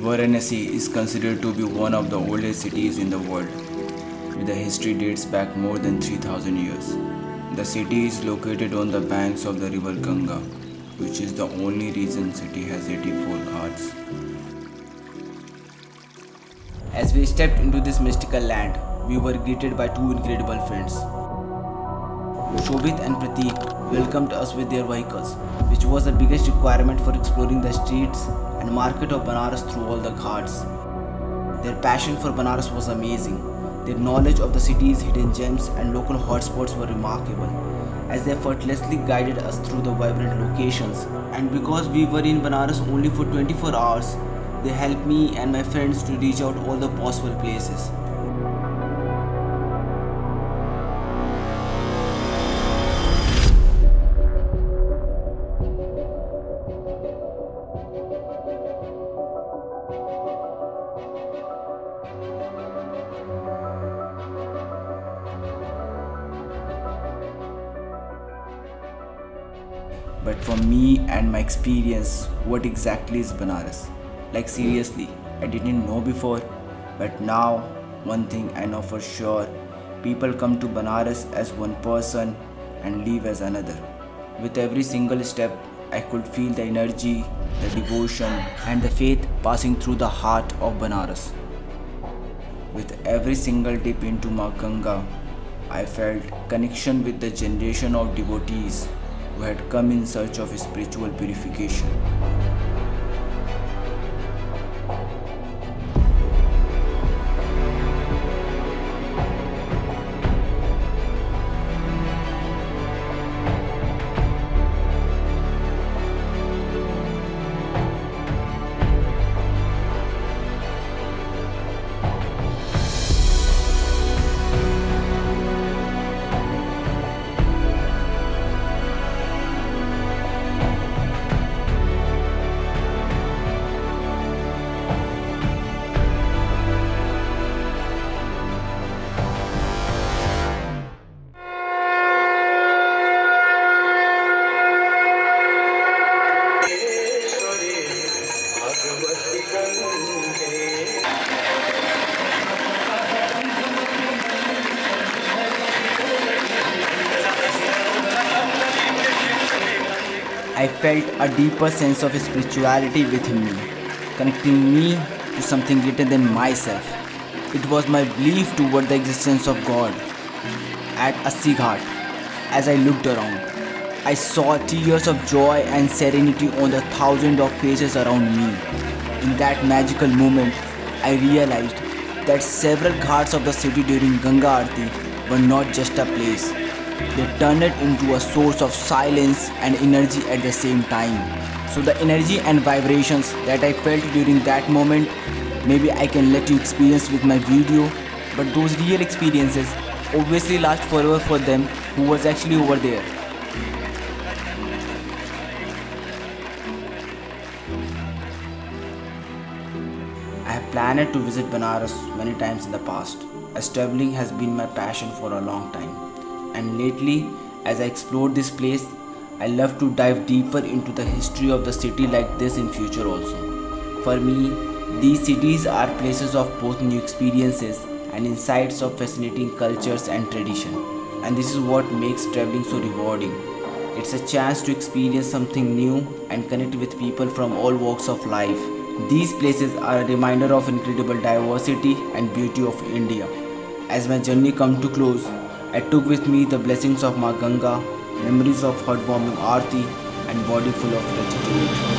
Varanasi is considered to be one of the oldest cities in the world, with a history dates back more than 3000 years. The city is located on the banks of the river Ganga, which is the only reason city has 84 ghats. As we stepped into this mystical land, we were greeted by two incredible friends. Shobit and Prateek welcomed us with their vehicles, which was the biggest requirement for exploring the streets and market of Banaras through all the ghats. Their passion for Banaras was amazing. Their knowledge of the city's hidden gems and local hotspots were remarkable, as they effortlessly guided us through the vibrant locations. And because we were in Banaras only for 24 hours, they helped me and my friends to reach out all the possible places. But for me and my experience, what exactly is Banaras? Like seriously, I didn't know before, but now one thing I know for sure, people come to Banaras as one person and leave as another. With every single step, I could feel the energy, the devotion and the faith passing through the heart of Banaras. With every single dip into Ma Ganga, I felt connection with the generation of devotees who had come in search of spiritual purification. I felt a deeper sense of spirituality within me, connecting me to something greater than myself. It was my belief toward the existence of God. At Assi Ghat, as I looked around, I saw tears of joy and serenity on the thousands of faces around me. In that magical moment, I realized that several ghats of the city during Ganga Aarti were not just a place. They turned it into a source of silence and energy at the same time. So the energy and vibrations that I felt during that moment, maybe I can let you experience with my video, but those real experiences obviously last forever for them who was actually over there. I have planned to visit Banaras many times in the past, as traveling has been my passion for a long time. And lately, as I explored this place, I love to dive deeper into the history of the city like this in future also. For me, these cities are places of both new experiences and insights of fascinating cultures and tradition. And this is what makes traveling so rewarding. It's a chance to experience something new and connect with people from all walks of life. These places are a reminder of incredible diversity and beauty of India. As my journey comes to close, I took with me the blessings of Ma Ganga, memories of heartwarming Aarti, and body full of gratitude.